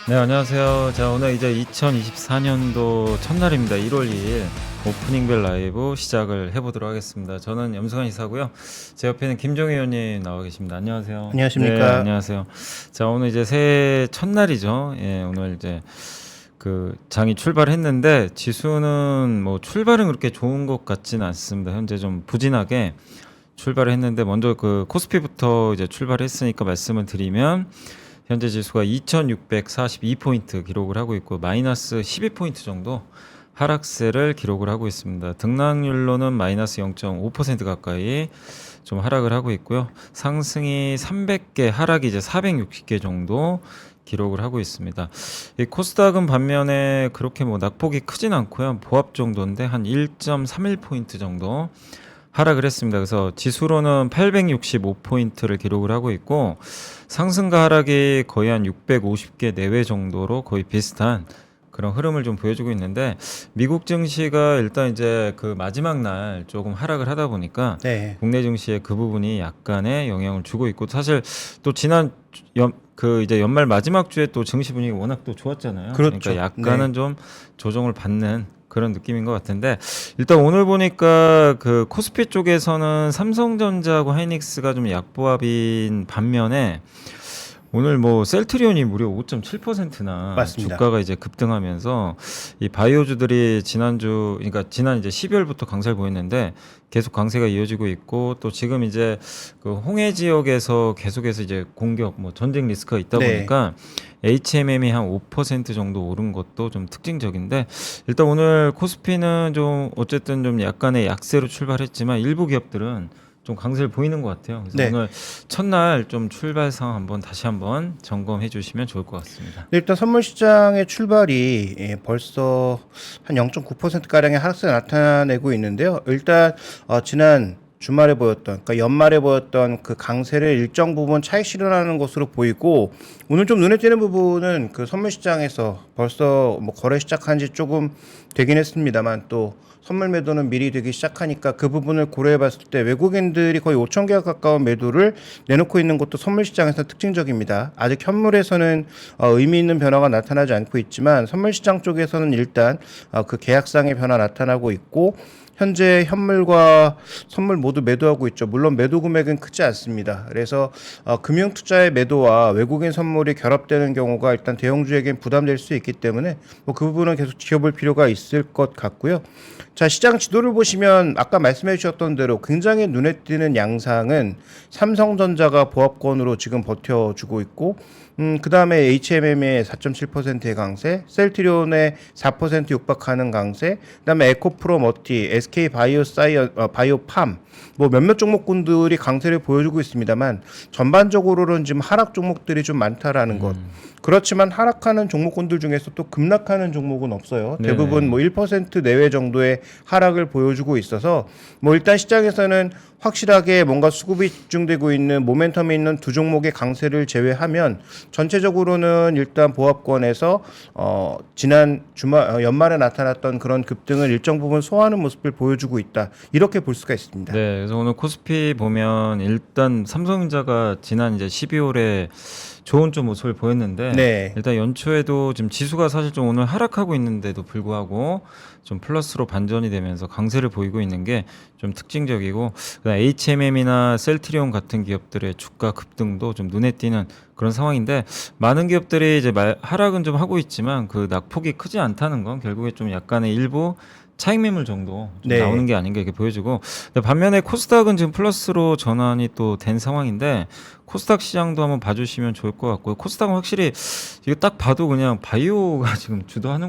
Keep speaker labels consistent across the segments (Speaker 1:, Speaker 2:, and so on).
Speaker 1: 네, 안녕하세요. 자, 오늘 이제 2024년도 첫날입니다. 1월 2일 오프닝벨 라이브 시작을 해보도록 하겠습니다. 저는 염승환 이사고요. 제 옆에는 김종희 의원님 나와 계십니다. 안녕하세요.
Speaker 2: 안녕하십니까.
Speaker 1: 네, 안녕하세요. 자, 오늘 이제 새해 첫날이죠. 예, 오늘 이제 그 장이 출발했는데 지수는 뭐 출발은 그렇게 좋은 것 같지는 않습니다. 현재 좀 부진하게 출발을 했는데 먼저 그 코스피부터 이제 출발했으니까 말씀을 드리면 현재 지수가 2642포인트 기록을 하고 있고 마이너스 12포인트 정도 하락세를 기록을 하고 있습니다. 등락률로는 마이너스 0.5% 가까이 좀 하락을 하고 있고요. 상승이 300개, 하락이 이제 460개 정도 기록을 하고 있습니다. 이 코스닥은 반면에 그렇게 뭐 낙폭이 크진 않고요. 보합 정도인데 한 1.31포인트 정도 하락을 했습니다. 그래서 지수로는 865포인트를 기록을 하고 있고 상승과 하락이 거의 한 650개 내외 정도로 거의 비슷한 그런 흐름을 좀 보여주고 있는데 미국 증시가 일단 이제 그 마지막 날 조금 하락을 하다 보니까
Speaker 2: 네.
Speaker 1: 국내 증시에 그 부분이 약간의 영향을 주고 있고 사실 또 지난 이제 연말 마지막 주에 또 증시 분위기 워낙 또 좋았잖아요.
Speaker 2: 그렇죠.
Speaker 1: 그러니까 약간은 좀 조정을 받는 그런 느낌인 것 같은데 일단 오늘 보니까 그 코스피 쪽에서는 삼성전자하고 하이닉스가 좀 약보합인 반면에 오늘 뭐 셀트리온이 무려 5.7%나
Speaker 2: 맞습니다.
Speaker 1: 주가가 이제 급등하면서 이 바이오주들이 지난주 그러니까 지난 이제 12월부터 강세를 보였는데 계속 강세가 이어지고 있고 또 지금 이제 그 홍해 지역에서 계속해서 이제 공격 뭐 전쟁 리스크가 있다
Speaker 2: 네.
Speaker 1: 보니까 HMM이 한 5% 정도 오른 것도 좀 특징적인데 일단 오늘 코스피는 좀 어쨌든 좀 약간의 약세로 출발했지만 일부 기업들은 좀 강세를 보이는 것 같아요. 그래서
Speaker 2: 네.
Speaker 1: 오늘 첫날 좀 출발 상황 다시 한번 점검해 주시면 좋을 것 같습니다.
Speaker 2: 일단 선물 시장의 출발이 벌써 한 0.9%가량의 하락세가 나타내고 있는데요. 일단 지난 주말에 보였던, 그러니까 연말에 보였던 그 강세를 일정 부분 차익 실현하는 것으로 보이고, 오늘 좀 눈에 띄는 부분은 그 선물 시장에서 벌써 뭐 거래 시작한 지 조금 되긴 했습니다만 또 선물 매도는 미리 되기 시작하니까 그 부분을 고려해 봤을 때 외국인들이 거의 5천 개가 가까운 매도를 내놓고 있는 것도 선물 시장에서 특징적입니다. 아직 현물에서는 의미 있는 변화가 나타나지 않고 있지만 선물 시장 쪽에서는 일단 그 계약상의 변화 나타나고 있고 현재 현물과 선물 모두 매도하고 있죠. 물론 매도 금액은 크지 않습니다. 그래서 금융투자의 매도와 외국인 선물이 결합되는 경우가 일단 대형주에겐 부담될 수 있기 때문에 뭐 그 부분은 계속 지켜볼 필요가 있을 것 같고요. 자, 시장 지도를 보시면 아까 말씀해 주셨던 대로 굉장히 눈에 띄는 양상은 삼성전자가 보합권으로 지금 버텨주고 있고 그 다음에 HMM의 4.7%의 강세, 셀트리온의 4% 육박하는 강세, 그 다음에 에코프로 머티, SK 바이오팜, 뭐 몇몇 종목군들이 강세를 보여주고 있습니다만 전반적으로는 지금 하락 종목들이 좀 많다라는 것. 그렇지만 하락하는 종목군들 중에서 또 급락하는 종목은 없어요.
Speaker 1: 네네.
Speaker 2: 대부분 뭐 1% 내외 정도의 하락을 보여주고 있어서 뭐 일단 시장에서는 확실하게 뭔가 수급이 집중되고 있는 모멘텀이 있는 두 종목의 강세를 제외하면 전체적으로는 일단 보합권에서 지난 주말 연말에 나타났던 그런 급등을 일정 부분 소화하는 모습을 보여주고 있다. 이렇게 볼 수가 있습니다.
Speaker 1: 네, 그래서 오늘 코스피 보면 일단 삼성전자가 지난 이제 12월에 좋은 좀 모습을 보였는데
Speaker 2: 네.
Speaker 1: 일단 연초에도 지금 지수가 사실 좀 오늘 하락하고 있는데도 불구하고 좀 플러스로 반전이 되면서 강세를 보이고 있는 게 좀 특징적이고 그다음 HMM이나 셀트리온 같은 기업들의 주가 급등도 좀 눈에 띄는 그런 상황인데 많은 기업들이 이제 하락은 좀 하고 있지만 그 낙폭이 크지 않다는 건 결국에 좀 약간의 일부 차익 매물 정도 좀
Speaker 2: 네.
Speaker 1: 나오는 게 아닌가 이렇게 보여지고 반면에 코스닥은 지금 플러스로 전환이 또 된 상황인데 코스닥 시장도 한번 봐주시면 좋을 것 같고요. 코스닥은 확실히 이거 딱 봐도 그냥 바이오가 지금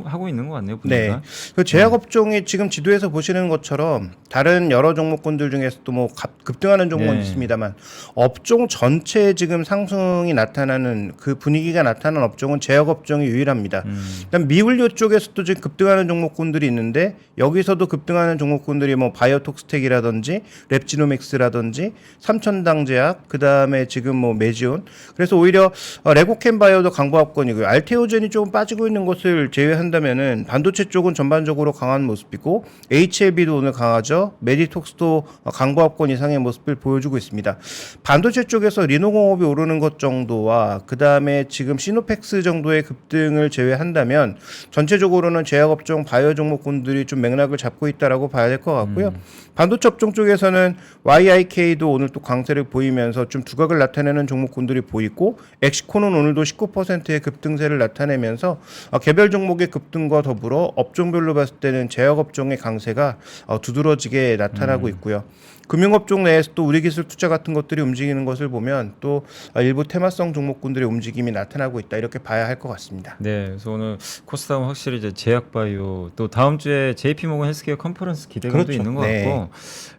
Speaker 1: 하고 있는 것 같네요. 분위기가.
Speaker 2: 네. 그 제약업종이 지금 지도에서 보시는 것처럼 다른 여러 종목군들 중에서도 뭐 급등하는 종목은
Speaker 1: 네.
Speaker 2: 있습니다만 업종 전체에 지금 상승이 나타나는 그 분위기가 나타나는 업종은 제약업종이 유일합니다. 일단 미울료 쪽에서도 지금 급등하는 종목군들이 있는데 여기서도 급등하는 종목군들이 뭐 바이오톡스텍이라든지 랩지노믹스라든지 삼천당제약 그다음에 지금 지금 뭐 메지온. 그래서 오히려 레고캠바이오도 강보합권이고요. 알테오젠이 조금 빠지고 있는 것을 제외한다면은 반도체 쪽은 전반적으로 강한 모습이고 HLB도 오늘 강하죠. 메디톡스도 강보합권 이상의 모습을 보여주고 있습니다. 반도체 쪽에서 리노공업이 오르는 것 정도와 그 다음에 지금 시노펙스 정도의 급등을 제외한다면 전체적으로는 제약업종 바이오 종목군들이 좀 맥락을 잡고 있다라고 봐야 될 것 같고요. 반도체 업종 쪽에서는 YIK도 오늘 또 강세를 보이면서 좀 두각을 나타내는 종목군들이 보이고 엑시코는 오늘도 19%의 급등세를 나타내면서 개별 종목의 급등과 더불어 업종별로 봤을 때는 제약업종의 강세가 두드러지게 나타나고 있고요. 금융업종 내에서 또 우리기술투자 같은 것들이 움직이는 것을 보면 또 일부 테마성 종목군들의 움직임이 나타나고 있다 이렇게 봐야 할 것 같습니다.
Speaker 1: 네, 그래서 오늘 코스닥은 확실히 이제 제약바이오 또 다음 주에 JP모건 헬스케어 컨퍼런스 기대감도
Speaker 2: 그렇죠.
Speaker 1: 있는 것
Speaker 2: 네.
Speaker 1: 같고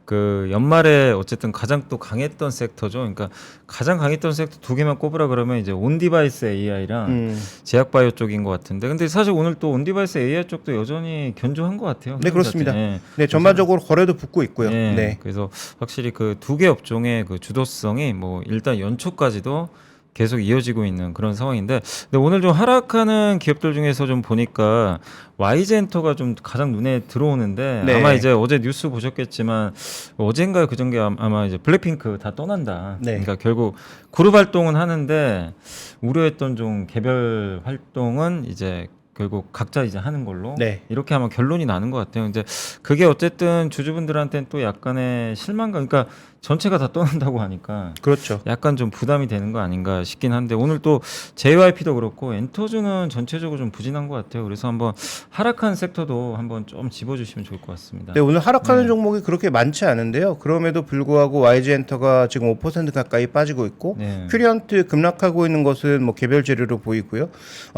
Speaker 1: 그 연말에 어쨌든 가장 또 강했던 섹터죠. 그러니까 가장 강했던 섹터 두 개만 꼽으라 그러면 이제 온디바이스 AI랑 제약바이오 쪽인 것 같은데 근데 사실 오늘 또 온디바이스 AI 쪽도 여전히 견조한 것 같아요.
Speaker 2: 네, 그렇습니다.
Speaker 1: 네.
Speaker 2: 네, 전반적으로 거래도 붙고 있고요.
Speaker 1: 네.
Speaker 2: 네.
Speaker 1: 그래서 확실히 그 두 개 업종의 그 주도성이 뭐 일단 연초까지도 계속 이어지고 있는 그런 상황인데 근데 오늘 좀 하락하는 기업들 중에서 좀 보니까 YG엔터가 좀 가장 눈에 들어오는데
Speaker 2: 네.
Speaker 1: 아마 이제 어제 뉴스 보셨겠지만 어젠가 그전게 아마 이제 블랙핑크 다 떠난다.
Speaker 2: 네.
Speaker 1: 그러니까 결국 그룹 활동은 하는데 우려했던 좀 개별 활동은 이제 결국 각자 이제 하는 걸로
Speaker 2: 네.
Speaker 1: 이렇게 하면 결론이 나는 것 같아요. 이제 그게 어쨌든 주주분들한테는 또 약간의 실망감, 그러니까 전체가 다 떠난다고 하니까
Speaker 2: 그렇죠.
Speaker 1: 약간 좀 부담이 되는 거 아닌가 싶긴 한데 오늘 또 JYP도 그렇고 엔터주는 전체적으로 좀 부진한 것 같아요. 그래서 한번 하락한 섹터도 한번 좀 집어주시면 좋을 것 같습니다.
Speaker 2: 네, 오늘 하락하는
Speaker 1: 네.
Speaker 2: 종목이 그렇게 많지 않은데요. 그럼에도 불구하고 YG엔터가 지금 5% 가까이 빠지고 있고
Speaker 1: 네.
Speaker 2: 큐리언트 급락하고 있는 것은 뭐 개별 재료로 보이고요.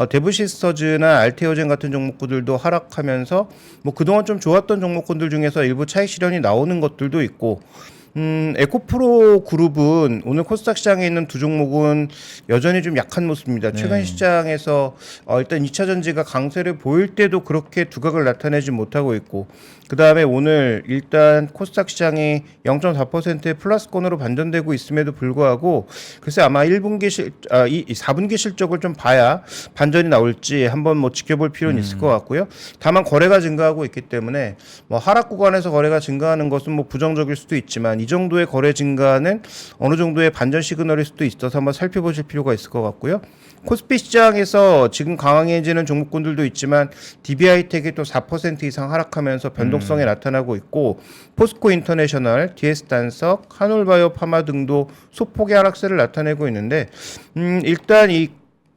Speaker 2: 데브시스터즈나 알테오젠 같은 종목들도 하락하면서 뭐 그동안 좀 좋았던 종목군들 중에서 일부 차익 실현이 나오는 것들도 있고 에코프로 그룹은 오늘 코스닥 시장에 있는 두 종목은 여전히 좀 약한 모습입니다.
Speaker 1: 네.
Speaker 2: 최근 시장에서 일단 2차 전지가 강세를 보일 때도 그렇게 두각을 나타내지 못하고 있고 그 다음에 오늘 일단 코스닥 시장이 0.4%의 플러스권으로 반전되고 있음에도 불구하고 글쎄 아마 4분기 실적을 좀 봐야 반전이 나올지 한번 뭐 지켜볼 필요는 있을 것 같고요. 다만 거래가 증가하고 있기 때문에 뭐 하락 구간에서 거래가 증가하는 것은 뭐 부정적일 수도 있지만 이 정도의 거래 증가는 어느 정도의 반전 시그널일 수도 있어서 한번 살펴보실 필요가 있을 것 같고요. 코스피 시장에서 지금 강해지는 종목군들도 있지만 DB하이텍이 또 4% 이상 하락하면서 변동성이 나타나고 있고 포스코 인터내셔널, DS단석, 한올바이오 파마 등도 소폭의 하락세를 나타내고 있는데 일단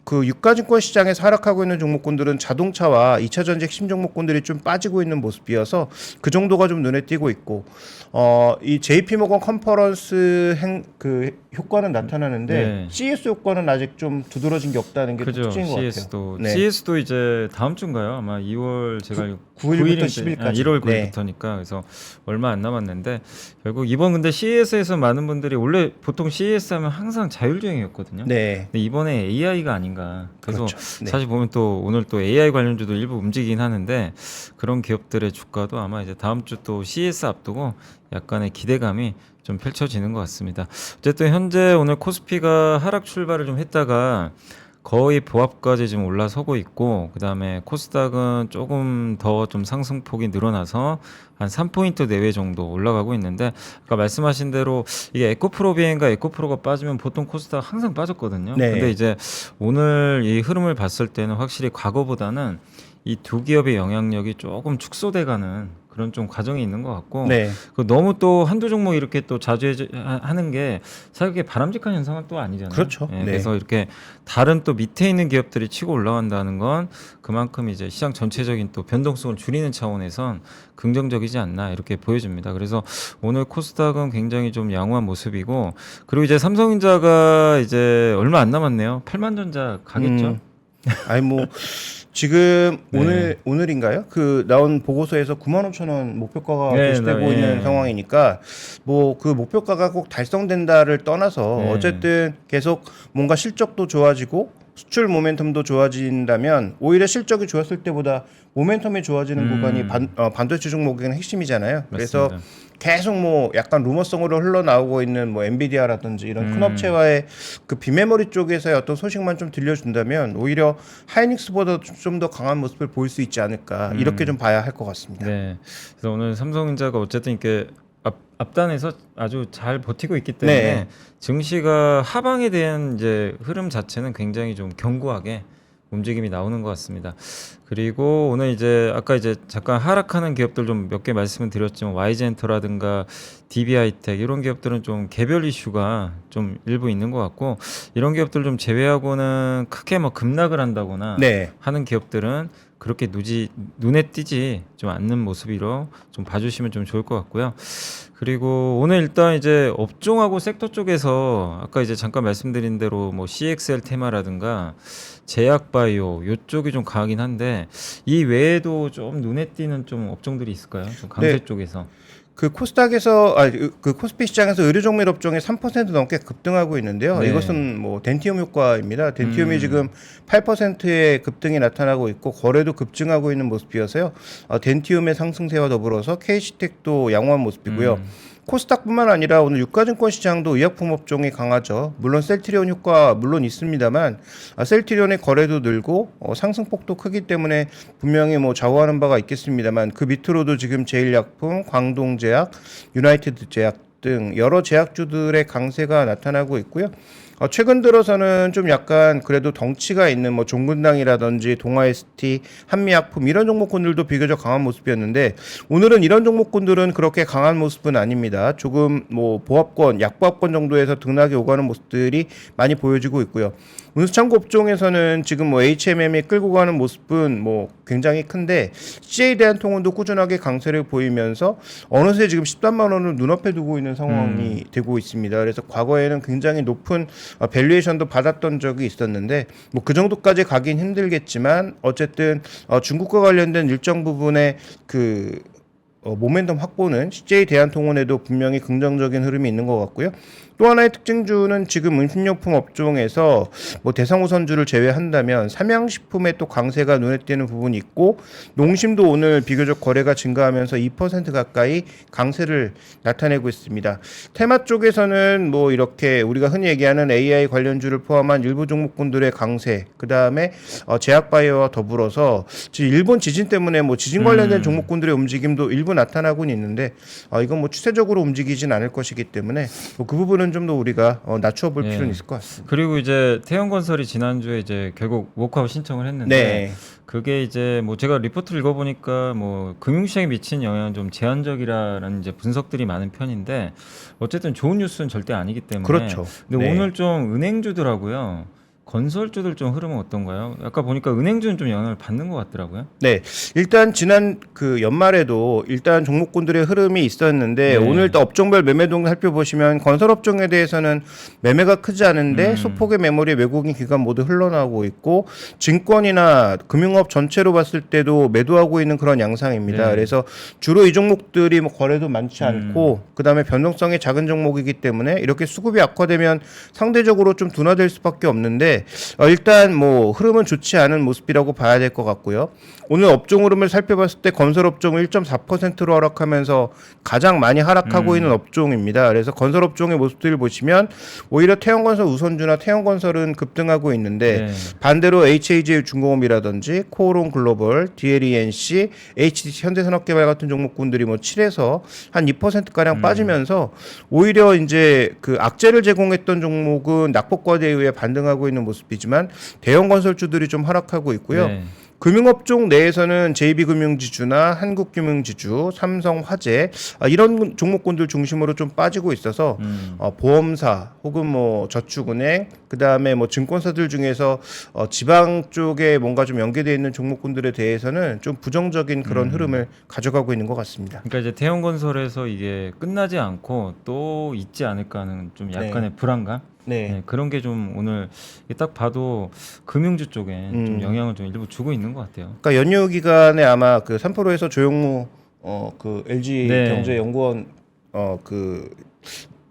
Speaker 2: 그 유가증권 시장에서 하락하고 있는 종목군들은 자동차와 2차 전지 핵심 종목군들이 좀 빠지고 있는 모습이어서 그 정도가 좀 눈에 띄고 있고 이 JP모건 컨퍼런스 그 효과는 나타나는데
Speaker 1: 네.
Speaker 2: CS 효과는 아직 좀 두드러진 게 없다는 게
Speaker 1: 그죠.
Speaker 2: 특징인 것
Speaker 1: CS도
Speaker 2: 같아요. 네.
Speaker 1: CS도 이제 다음 주인가요? 아마 2월 제가
Speaker 2: 9일부터 10일까지.
Speaker 1: 1월
Speaker 2: 네.
Speaker 1: 9일부터니까 그래서 얼마 안 남았는데 결국 이번 근데 CES에서 많은 분들이 원래 보통 CES 하면 항상 자율주행이었거든요.
Speaker 2: 네.
Speaker 1: 근데 이번에 AI가 아닌가. 그래서
Speaker 2: 그렇죠. 네.
Speaker 1: 사실 보면 또 오늘 또 AI 관련주도 일부 움직이긴 하는데 그런 기업들의 주가도 아마 이제 다음 주 또 CES 앞두고 약간의 기대감이 좀 펼쳐지는 것 같습니다. 어쨌든 현재 오늘 코스피가 하락 출발을 좀 했다가 거의 보합까지 지금 올라서고 있고 그다음에 코스닥은 조금 더 좀 상승폭이 늘어나서 한 3포인트 내외 정도 올라가고 있는데 아까 말씀하신 대로 이게 에코프로 비행과 에코프로가 빠지면 보통 코스닥 항상 빠졌거든요.
Speaker 2: 네.
Speaker 1: 근데 이제 오늘 이 흐름을 봤을 때는 확실히 과거보다는 이 두 기업의 영향력이 조금 축소돼가는 그런 좀 과정이 있는 것 같고
Speaker 2: 네.
Speaker 1: 그 너무 또 한두 종목 이렇게 또 자주 하는 게 사실 그게 바람직한 현상은 또 아니잖아요.
Speaker 2: 그렇죠.
Speaker 1: 예,
Speaker 2: 네.
Speaker 1: 그래서 이렇게 다른 또 밑에 있는 기업들이 치고 올라간다는 건 그만큼 이제 시장 전체적인 또 변동성을 줄이는 차원에선 긍정적이지 않나 이렇게 보여집니다. 그래서 오늘 코스닥은 굉장히 좀 양호한 모습이고 그리고 이제 삼성전자가 이제 얼마 안 남았네요. 8만전자 가겠죠?
Speaker 2: 아니 뭐 지금
Speaker 1: 네.
Speaker 2: 오늘인가요? 그 나온 보고서에서 95,000원 목표가가
Speaker 1: 네,
Speaker 2: 게시되고
Speaker 1: 네.
Speaker 2: 있는 상황이니까 뭐 그 목표가가 꼭 달성된다를 떠나서
Speaker 1: 네.
Speaker 2: 어쨌든 계속 뭔가 실적도 좋아지고 수출 모멘텀도 좋아진다면 오히려 실적이 좋았을 때보다 모멘텀이 좋아지는 구간이 반도체 종목의 핵심이잖아요. 그래서
Speaker 1: 맞습니다.
Speaker 2: 계속 뭐 약간 루머성으로 흘러나오고 있는 뭐 엔비디아라든지 이런 큰 업체와의 그 비메모리 쪽에서의 어떤 소식만 좀 들려준다면 오히려 하이닉스보다 좀 더 강한 모습을 보일 수 있지 않을까 이렇게 좀 봐야 할 것 같습니다.
Speaker 1: 네. 그래서 오늘 삼성전자가 어쨌든 이렇게 앞단에서 아주 잘 버티고 있기 때문에
Speaker 2: 네.
Speaker 1: 증시가 하방에 대한 이제 흐름 자체는 굉장히 좀 견고하게 움직임이 나오는 것 같습니다. 그리고 오늘 이제 아까 이제 잠깐 하락하는 기업들 좀 몇 개 말씀을 드렸지만 YG엔터라든가 DB하이텍 이런 기업들은 좀 개별 이슈가 좀 일부 있는 것 같고 이런 기업들 좀 제외하고는 크게 뭐 급락을 한다거나
Speaker 2: 네.
Speaker 1: 하는 기업들은 그렇게 눈에 띄지 좀 않는 모습으로 좀 봐주시면 좀 좋을 것 같고요. 그리고 오늘 일단 이제 업종하고 섹터 쪽에서 아까 이제 잠깐 말씀드린 대로 뭐 CXL 테마라든가 제약바이오 요쪽이 좀 강하긴 한데 이 외에도 좀 눈에 띄는 좀 업종들이 있을까요? 좀 강세
Speaker 2: 네.
Speaker 1: 쪽에서.
Speaker 2: 그 코스닥에서 그 코스피 시장에서 의료 종밀 업종이 3% 넘게 급등하고 있는데요.
Speaker 1: 네.
Speaker 2: 이것은 뭐 덴티움 효과입니다. 덴티움이 지금 8%의 급등이 나타나고 있고 거래도 급증하고 있는 모습이어서요. 덴티움의 상승세와 더불어서 KC텍도 양호한 모습이고요. 코스닥뿐만 아니라 오늘 유가증권 시장도 의약품 업종이 강하죠. 물론 셀트리온 효과 물론 있습니다만 셀트리온의 거래도 늘고 상승폭도 크기 때문에 분명히 뭐 좌우하는 바가 있겠습니다만 그 밑으로도 지금 제일약품, 광동제약, 유나이티드제약 등 여러 제약주들의 강세가 나타나고 있고요. 최근 들어서는 좀 약간 그래도 덩치가 있는 뭐 종근당이라든지 동아ST, 한미약품 이런 종목군들도 비교적 강한 모습이었는데 오늘은 이런 종목군들은 그렇게 강한 모습은 아닙니다. 조금 뭐 보합권, 약보합권 정도에서 등락이 오가는 모습들이 많이 보여지고 있고요. 운수창고 업종에서는 지금 뭐 HMM이 끌고 가는 모습은 뭐 굉장히 큰데 CJ대한통운도 꾸준하게 강세를 보이면서 어느새 지금 13만 원을 눈앞에 두고 있는 상황이 되고 있습니다. 그래서 과거에는 굉장히 높은 밸류에이션도 받았던 적이 있었는데 뭐 그 정도까지 가긴 힘들겠지만 어쨌든 중국과 관련된 일정 부분의 그 모멘텀 확보는 CJ 대한통운에도 분명히 긍정적인 흐름이 있는 것 같고요. 또 하나의 특징주는 지금 음식료품 업종에서 뭐 대상우선주를 제외한다면 삼양식품의 또 강세가 눈에 띄는 부분이 있고 농심도 오늘 비교적 거래가 증가하면서 2% 가까이 강세를 나타내고 있습니다. 테마 쪽에서는 뭐 이렇게 우리가 흔히 얘기하는 AI 관련주를 포함한 일부 종목군들의 강세, 그 다음에 제약바이오와 더불어서 지금 일본 지진 때문에 뭐 지진 관련된 종목군들의 움직임도 일부 나타나고는 있는데 이건 뭐 추세적으로 움직이진 않을 것이기 때문에 뭐 그 부분은 좀 더 우리가 낮춰 볼 필요는 있을 것 같습니다.
Speaker 1: 그리고 이제 태형건설이 지난주에 이제 결국 워크아웃 신청을 했는데
Speaker 2: 네.
Speaker 1: 그게 이제 뭐 제가 리포트를 읽어보니까 뭐 금융시장에 미친 영향은 좀 제한적이라는 이제 분석들이 많은 편인데 어쨌든 좋은 뉴스는 절대 아니기 때문에.
Speaker 2: 그렇죠.
Speaker 1: 근데
Speaker 2: 네.
Speaker 1: 오늘 좀 은행주더라고요. 건설주들 좀 흐름은 어떤가요? 아까 보니까 은행주는 좀 영향을 받는 것 같더라고요.
Speaker 2: 네, 일단 지난 그 연말에도 일단 종목군들의 흐름이 있었는데
Speaker 1: 네.
Speaker 2: 오늘 또 업종별 매매동 살펴보시면 건설업종에 대해서는 매매가 크지 않은데 소폭의 매물이 외국인 기관 모두 흘러나오고 있고 증권이나 금융업 전체로 봤을 때도 매도하고 있는 그런 양상입니다.
Speaker 1: 네.
Speaker 2: 그래서 주로 이 종목들이 뭐 거래도 많지 않고 그다음에 변동성이 작은 종목이기 때문에 이렇게 수급이 악화되면 상대적으로 좀 둔화될 수밖에 없는데 일단 뭐 흐름은 좋지 않은 모습이라고 봐야 될 것 같고요. 오늘 업종 흐름을 살펴봤을 때 건설업종은 1.4%로 하락하면서 가장 많이 하락하고 있는 업종입니다. 그래서 건설업종의 모습들을 보시면 오히려 태형건설 우선주나 태형건설은 급등하고 있는데
Speaker 1: 네.
Speaker 2: 반대로 HAJ 중공업이라든지 코오롱 글로벌, DLENC, HDC 현대산업개발 같은 종목군들이 뭐 7에서 한 2%가량 빠지면서 오히려 이제 그 악재를 제공했던 종목은 낙폭과대에 의해 반등하고 있는 모습이지만 대형 건설주들이 좀 하락하고 있고요.
Speaker 1: 네.
Speaker 2: 금융업종 내에서는 JB금융지주나 한국금융지주, 삼성화재 이런 종목군들 중심으로 좀 빠지고 있어서 보험사 혹은 뭐 저축은행 그다음에 뭐 증권사들 중에서 지방 쪽에 뭔가 좀 연계되어 있는 종목군들에 대해서는 좀 부정적인 그런 흐름을 가져가고 있는 것 같습니다.
Speaker 1: 그러니까 이제 태형건설에서 이게 끝나지 않고 또 있지 않을까 하는 좀 약간의 불안감. 네, 그런 게 좀 오늘 딱 봐도 금융주 쪽에 좀 영향을 좀 일부 주고 있는 것 같아요.
Speaker 2: 그러니까 연휴 기간에 아마 그 3프로에서 조용무 그 LG
Speaker 1: 네.
Speaker 2: 경제연구원 그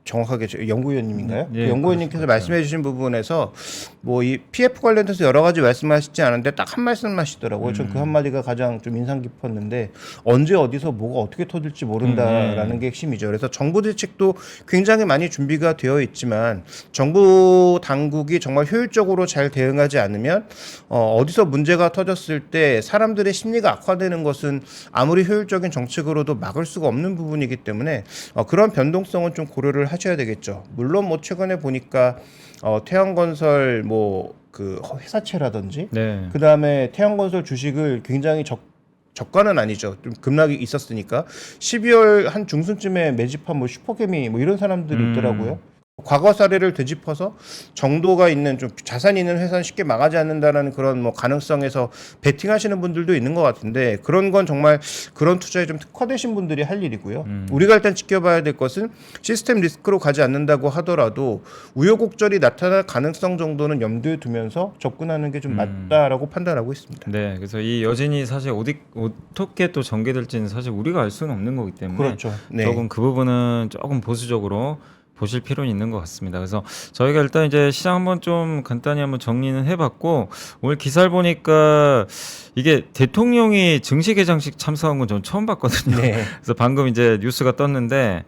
Speaker 2: 정확하게 연구위원님인가요?
Speaker 1: 예,
Speaker 2: 그 연구위원님께서
Speaker 1: 그렇습니다.
Speaker 2: 말씀해 주신 부분에서 뭐 이 PF 관련돼서 여러 가지 말씀하시지 않은데 딱 한 말씀 하시더라고요. 전 그 한마디가 가장 좀 인상 깊었는데 언제 어디서 뭐가 어떻게 터질지 모른다라는 게 핵심이죠. 그래서 정부 대책도 굉장히 많이 준비가 되어 있지만 정부 당국이 정말 효율적으로 잘 대응하지 않으면 어디서 문제가 터졌을 때 사람들의 심리가 악화되는 것은 아무리 효율적인 정책으로도 막을 수가 없는 부분이기 때문에 그런 변동성은 좀 고려를 하셔야 되겠죠. 물론 뭐 최근에 보니까 태양건설 뭐 그 회사채라든지
Speaker 1: 네.
Speaker 2: 그 다음에 태양건설 주식을 굉장히 저가는 아니죠. 좀 급락이 있었으니까 12월 한 중순쯤에 매집한 뭐 슈퍼개미 뭐 이런 사람들이 있더라고요. 과거 사례를 되짚어서 정도가 있는 좀 자산이 있는 회사는 쉽게 망하지 않는다라는 그런 뭐 가능성에서 베팅하시는 분들도 있는 것 같은데 그런 건 정말 그런 투자에 좀 특화되신 분들이 할 일이고요. 우리가 일단 지켜봐야 될 것은 시스템 리스크로 가지 않는다고 하더라도 우여곡절이 나타날 가능성 정도는 염두에 두면서 접근하는 게 좀 맞다라고 판단하고 있습니다.
Speaker 1: 네, 그래서 이 여진이 사실 어떻게 또 전개될지는 사실 우리가 알 수는 없는 거기 때문에
Speaker 2: 그렇죠. 네.
Speaker 1: 조금 그 부분은 조금 보수적으로 보실 필요는 있는 것 같습니다. 그래서 저희가 일단 이제 시장 한번 좀 간단히 한번 정리는 해봤고 오늘 기사를 보니까 이게 대통령이 증시 개장식 참석한 건 전 처음 봤거든요.
Speaker 2: 네.
Speaker 1: 그래서 방금 이제 뉴스가 떴는데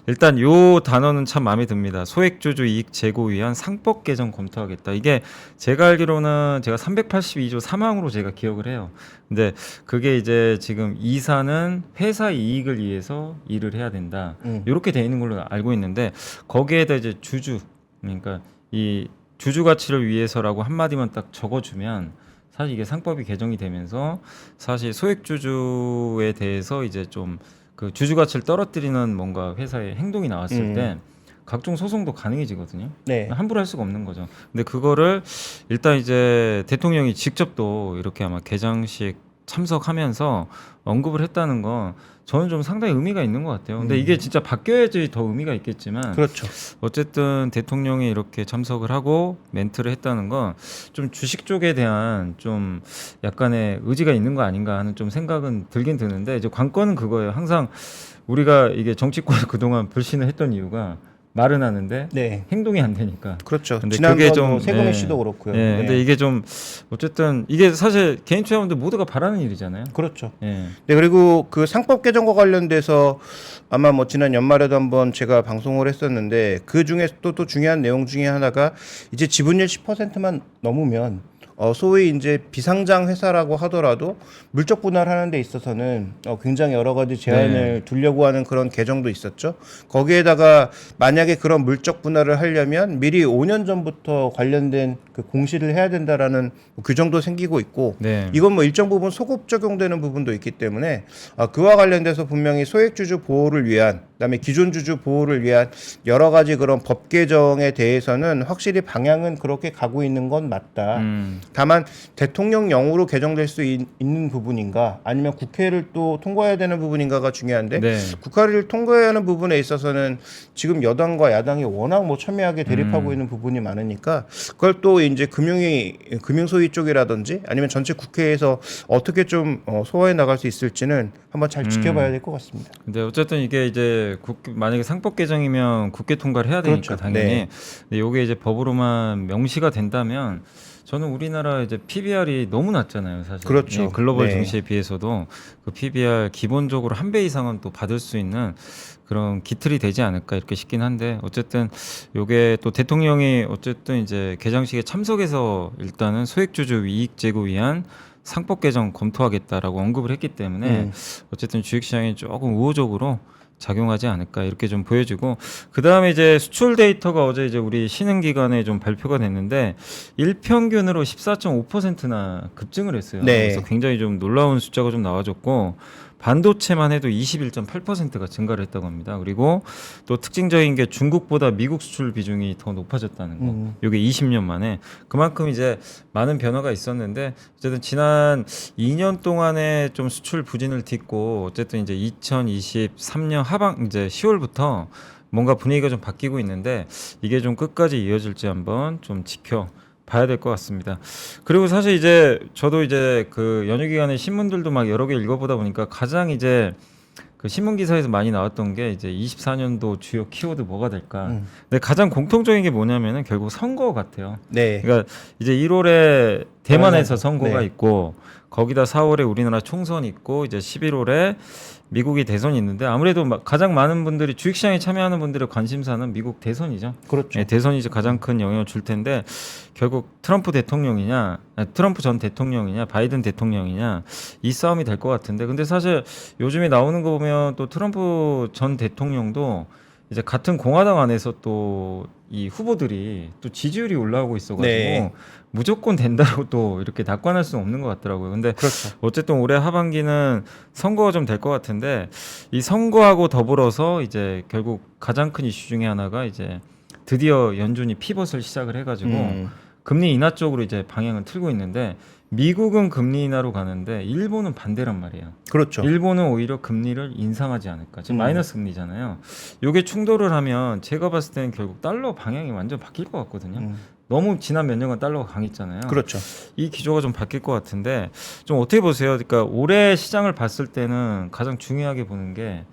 Speaker 1: 일단 요 단어는 참 마음에 듭니다. 소액주주 이익 제고 위한 상법 개정 검토하겠다. 이게 제가 알기로는 제가 382조 3항으로 제가 기억을 해요. 근데 그게 이제 지금 이사는 회사 이익을 위해서 일을 해야 된다. 이렇게 돼 있는 걸로 알고 있는데 거기에다 이제 주주 그러니까 이 주주 가치를 위해서라고 한마디만 딱 적어주면 사실 이게 상법이 개정이 되면서 사실 소액주주에 대해서 이제 좀 그 주주 가치를 떨어뜨리는 뭔가 회사의 행동이 나왔을 때 각종 소송도 가능해지거든요.
Speaker 2: 네.
Speaker 1: 함부로 할 수가 없는 거죠. 근데 그거를 일단 이제 대통령이 직접 또 이렇게 아마 개장식 참석하면서 언급을 했다는 건 저는 좀 상당히 의미가 있는 것 같아요. 근데 이게 진짜 바뀌어야지 더 의미가 있겠지만
Speaker 2: 그렇죠.
Speaker 1: 어쨌든 대통령이 이렇게 참석을 하고 멘트를 했다는 건 좀 주식 쪽에 대한 좀 약간의 의지가 있는 거 아닌가 하는 좀 생각은 들긴 드는데 이제 관건은 그거예요. 항상 우리가 이게 정치권 그동안 불신을 했던 이유가 말은 하는데
Speaker 2: 네.
Speaker 1: 행동이 안 되니까.
Speaker 2: 그렇죠.
Speaker 1: 근데
Speaker 2: 지난번
Speaker 1: 그게 좀
Speaker 2: 뭐 세금의
Speaker 1: 네.
Speaker 2: 시도 그렇고요.
Speaker 1: 예.
Speaker 2: 네.
Speaker 1: 근데 이게 좀 어쨌든 이게 사실 개인 투자자분들 모두가 바라는 일이잖아요.
Speaker 2: 그렇죠.
Speaker 1: 예.
Speaker 2: 네, 그리고 그 상법 개정과 관련돼서 아마 뭐 지난 연말에도 한번 제가 방송을 했었는데 그 중에 또 중요한 내용 중에 하나가 이제 지분율 10%만 넘으면 소위 이제 비상장 회사라고 하더라도 물적 분할하는 데 있어서는 굉장히 여러 가지 제한을 두려고 하는 그런 개정도 있었죠. 거기에다가 만약에 그런 물적 분할을 하려면 미리 5년 전부터 관련된 그 공시를 해야 된다라는 규정도 생기고 있고
Speaker 1: 네.
Speaker 2: 이건 뭐 일정 부분 소급 적용되는 부분도 있기 때문에 그와 관련돼서 분명히 소액주주 보호를 위한 그다음에 기존 주주 보호를 위한 여러 가지 그런 법 개정에 대해서는 확실히 방향은 그렇게 가고 있는 건 맞다. 다만 대통령령으로 개정될 수 있는 부분인가 아니면 국회를 또 통과해야 되는 부분인가가 중요한데
Speaker 1: 네.
Speaker 2: 국회를 통과해야 하는 부분에 있어서는 지금 여당과 야당이 워낙 뭐 첨예하게 대립하고 있는 부분이 많으니까 그걸 또 이제 금융소위 쪽이라든지 아니면 전체 국회에서 어떻게 좀 소화해 나갈 수 있을지는 한번 잘 지켜봐야 될 것 같습니다.
Speaker 1: 근데 어쨌든 이게 이제 만약에 상법 개정이면 국회 통과를 해야 되니까
Speaker 2: 그렇죠.
Speaker 1: 당연히.
Speaker 2: 네.
Speaker 1: 근데 이게 이제 법으로만 명시가 된다면 저는 우리나라 이제 PBR이 너무 낮잖아요, 사실.
Speaker 2: 그렇죠.
Speaker 1: 예, 글로벌
Speaker 2: 네.
Speaker 1: 증시에 비해서도 그 PBR 기본적으로 한 배 이상은 또 받을 수 있는 그런 기틀이 되지 않을까 이렇게 싶긴 한데 어쨌든 요게 또 대통령이 어쨌든 이제 개장식에 참석해서 일단은 소액주주 이익 제고 위한 상법 개정 검토하겠다라고 언급을 했기 때문에 어쨌든 주식시장이 조금 우호적으로 작용하지 않을까 이렇게 좀 보여지고 그 다음에 이제 수출 데이터가 어제 이제 우리 신흥기관에 좀 발표가 됐는데 일평균으로 14.5%나 급증을 했어요.
Speaker 2: 네.
Speaker 1: 그래서 굉장히 좀 놀라운 숫자가 좀 나와줬고 반도체만 해도 21.8%가 증가를 했다고 합니다. 그리고 또 특징적인 게 중국보다 미국 수출 비중이 더 높아졌다는 거. 이게 20년 만에 그만큼 이제 많은 변화가 있었는데 어쨌든 지난 2년 동안에 좀 수출 부진을 딛고 어쨌든 이제 2023년 하반 이제 10월부터 뭔가 분위기가 좀 바뀌고 있는데 이게 좀 끝까지 이어질지 한번 좀 지켜 봐야 될 것 같습니다. 그리고 사실 이제 저도 이제 그 연휴 기간에 신문들도 막 여러 개 읽어보다 보니까 가장 이제 그 신문 기사에서 많이 나왔던 게 이제 24년도 주요 키워드 뭐가 될까.
Speaker 2: 음.
Speaker 1: 근데 가장 공통적인 게 뭐냐면은 결국 선거 같아요.
Speaker 2: 네.
Speaker 1: 그러니까 이제 1월에 대만에서 선거가
Speaker 2: 네.
Speaker 1: 있고 거기다 4월에 우리나라 총선이 있고 이제 11월에 미국이 대선이 있는데 아무래도 가장 많은 분들이 주식시장에 참여하는 분들의 관심사는 미국 대선이죠.
Speaker 2: 그렇죠.
Speaker 1: 네, 대선이 이제 가장 큰 영향을 줄 텐데 결국 트럼프 대통령이냐, 트럼프 전 대통령이냐, 바이든 대통령이냐 이 싸움이 될 것 같은데 근데 사실 요즘에 나오는 거 보면 또 트럼프 전 대통령도 이제 같은 공화당 안에서 또 이 후보들이 또 지지율이 올라오고 있어가지고
Speaker 2: 네.
Speaker 1: 무조건 된다고 또 이렇게 낙관할 수는 없는 것 같더라고요. 근데
Speaker 2: 그렇죠.
Speaker 1: 어쨌든 올해 하반기는 선거가 좀 될 것 같은데 이 선거하고 더불어서 이제 결국 가장 큰 이슈 중에 하나가 이제 드디어 연준이 피벗을 시작을 해가지고 금리 인하 쪽으로 이제 방향을 틀고 있는데 미국은 금리 인하로 가는데 일본은 반대란 말이에요.
Speaker 2: 그렇죠.
Speaker 1: 일본은 오히려 금리를 인상하지 않을까. 지금 마이너스 금리잖아요. 요게 충돌을 하면 제가 봤을 때는 결국 달러 방향이 완전 바뀔 것 같거든요. 너무 지난 몇 년간 달러가 강했잖아요.
Speaker 2: 그렇죠.
Speaker 1: 이 기조가 좀 바뀔 것 같은데 좀 어떻게 보세요? 그러니까 올해 시장을 봤을 때는 가장 중요하게 보는 게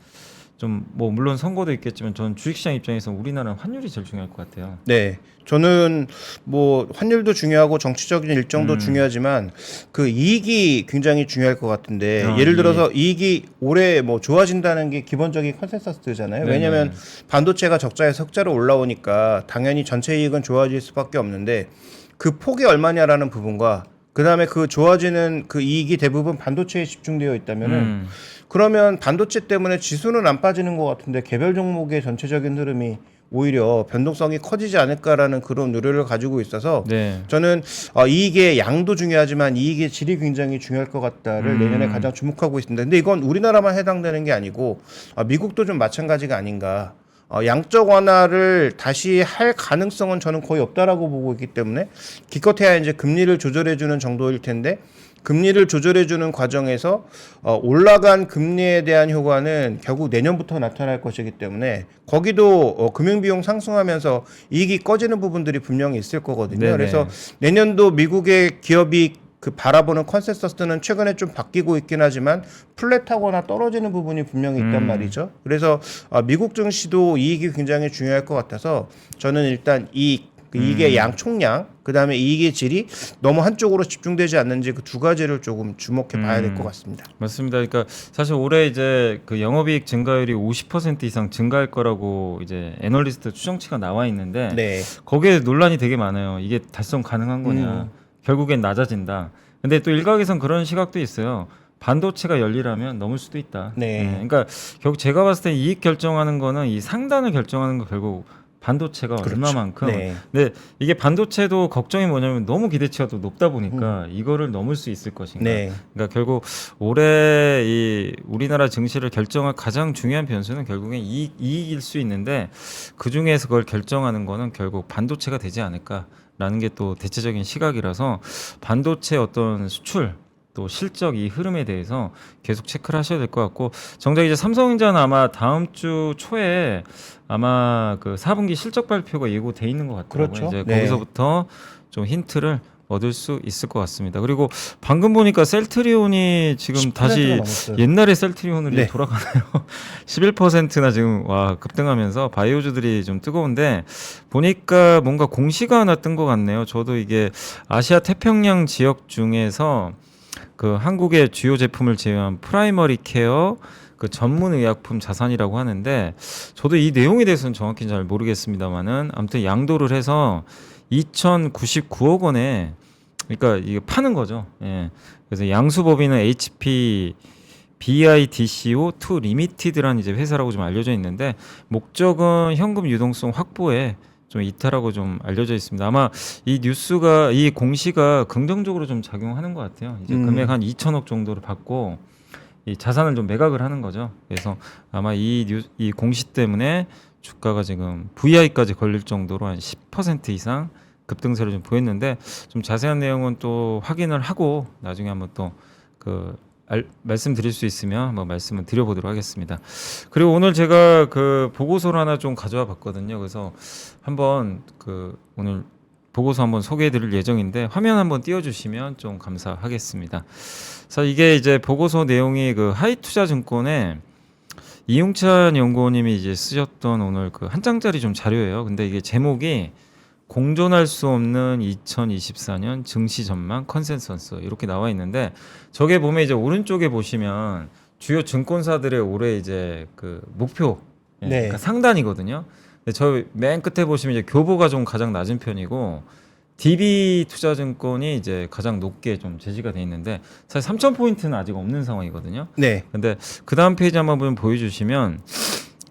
Speaker 1: 좀 뭐 물론 선거도 있겠지만 저는 주식시장 입장에서 우리나라는 환율이 제일 중요할 것 같아요.
Speaker 2: 네. 저는 뭐 환율도 중요하고 정치적인 일정도 중요하지만 그 이익이 굉장히 중요할 것 같은데 예를 들어서 이익이 올해 뭐 좋아진다는 게 기본적인 컨센서스잖아요.
Speaker 1: 네네.
Speaker 2: 왜냐하면 반도체가 적자에서 흑자로 올라오니까 당연히 전체 이익은 좋아질 수밖에 없는데 그 폭이 얼마냐라는 부분과 그다음에 그 좋아지는 그 이익이 대부분 반도체에 집중되어 있다면은 그러면 반도체 때문에 지수는 안 빠지는 것 같은데 개별 종목의 전체적인 흐름이 오히려 변동성이 커지지 않을까라는 그런 우려를 가지고 있어서
Speaker 1: 네.
Speaker 2: 저는 이익의 양도 중요하지만 이익의 질이 굉장히 중요할 것 같다를 내년에 가장 주목하고 있습니다. 근데 이건 우리나라만 해당되는 게 아니고 미국도 좀 마찬가지가 아닌가. 양적 완화를 다시 할 가능성은 저는 거의 없다라고 보고 있기 때문에 기껏해야 이제 금리를 조절해주는 정도일 텐데 금리를 조절해주는 과정에서 올라간 금리에 대한 효과는 결국 내년부터 나타날 것이기 때문에 거기도 금융비용 상승하면서 이익이 꺼지는 부분들이 분명히 있을 거거든요.
Speaker 1: 네네.
Speaker 2: 그래서 내년도 미국의 기업이 그 바라보는 컨센서스는 최근에 좀 바뀌고 있긴 하지만 플랫하거나 떨어지는 부분이 분명히 있단 말이죠. 그래서 미국 증시도 이익이 굉장히 중요할 것 같아서 저는 일단 이익의 양 총량 그다음에 이익의 질이 너무 한쪽으로 집중되지 않는지 그 두 가지를 조금 주목해 봐야 될 것 같습니다.
Speaker 1: 맞습니다. 그러니까 사실 올해 이제 그 영업이익 증가율이 50% 이상 증가할 거라고 이제 애널리스트 추정치가 나와 있는데
Speaker 2: 네.
Speaker 1: 거기에 논란이 되게 많아요. 이게 달성 가능한 거냐. 결국엔 낮아진다. 근데 또 일각에선 그런 시각도 있어요. 반도체가 열리라면 넘을 수도 있다.
Speaker 2: 네.
Speaker 1: 그러니까 결국 제가 봤을 때 이익 결정하는 거는 이 상단을 결정하는 거 결국 반도체가
Speaker 2: 그렇죠.
Speaker 1: 얼마만큼.
Speaker 2: 네.
Speaker 1: 근데 이게 반도체도 걱정이 뭐냐면 너무 기대치가 또 높다 보니까 이거를 넘을 수 있을 것인가.
Speaker 2: 네.
Speaker 1: 그러니까 결국 올해 이 우리나라 증시를 결정할 가장 중요한 변수는 결국엔 이익일 수 있는데 그 중에서 그걸 결정하는 거는 결국 반도체가 되지 않을까라는 게 또 대체적인 시각이라서 반도체 어떤 수출 또 실적 이 흐름에 대해서 계속 체크를 하셔야 될 것 같고 정작 이제 삼성전자는 아마 다음 주 초에 아마 그 4분기 실적 발표가 예고돼 있는 것 같더라고요.
Speaker 2: 그렇죠.
Speaker 1: 이제
Speaker 2: 네.
Speaker 1: 거기서부터 좀 힌트를 얻을 수 있을 것 같습니다. 그리고 방금 보니까 셀트리온이 지금
Speaker 2: 10%가
Speaker 1: 다시
Speaker 2: 넘었어요.
Speaker 1: 옛날의 셀트리온으로
Speaker 2: 네.
Speaker 1: 돌아가나요? 11%나 지금 와 급등하면서 바이오주들이 좀 뜨거운데 보니까 뭔가 공시가 하나 뜬 것 같네요. 저도 이게 아시아 태평양 지역 중에서 그 한국의 주요 제품을 제외한 프라이머리 케어 그 전문 의약품 자산이라고 하는데 저도 이 내용에 대해서는 정확히 잘 모르겠습니다만은 아무튼 양도를 해서 2,099억 원에 그러니까 이게 파는 거죠. 예. 그래서 양수법인은 HP BIDCO2 리미티드라는 이제 회사라고 좀 알려져 있는데 목적은 현금 유동성 확보에 좀 이탈하고 좀 알려져 있습니다. 아마 이 뉴스가 이 공시가 긍정적으로 좀 작용하는 것 같아요. 이제 금액 한 2천억 정도를 받고 이 자산을 좀 매각을 하는 거죠. 그래서 아마 이 공시 때문에 주가가 지금 VI까지 걸릴 정도로 한 10% 이상 급등세를 좀 보였는데 좀 자세한 내용은 또 확인을 하고 나중에 한번 또 그 말씀드릴 수 있으면 한번 말씀을 드려보도록 하겠습니다. 그리고 오늘 제가 그 보고서를 하나 좀 가져와 봤거든요. 그래서 한번 그 오늘 보고서 한번 소개해드릴 예정인데 화면 한번 띄워주시면 좀 감사하겠습니다. 그래서 이게 이제 보고서 내용이 그 하이투자증권의 이용찬 연구원님이 이제 쓰셨던 오늘 그 한 장짜리 좀 자료예요. 근데 이게 제목이 공존할 수 없는 2024년 증시 전망 컨센서스 이렇게 나와 있는데 저게 보면 이제 오른쪽에 보시면 주요 증권사들의 올해 이제 그 목표 예,
Speaker 2: 네.
Speaker 1: 그러니까 상단이거든요. 근데 저 맨 끝에 보시면 이제 교보가 좀 가장 낮은 편이고 DB투자증권이 이제 가장 높게 좀 제시가 돼 있는데 사실 3,000포인트는 아직 없는 상황이거든요.
Speaker 2: 네.
Speaker 1: 근데 그 다음 페이지 한번 보여주시면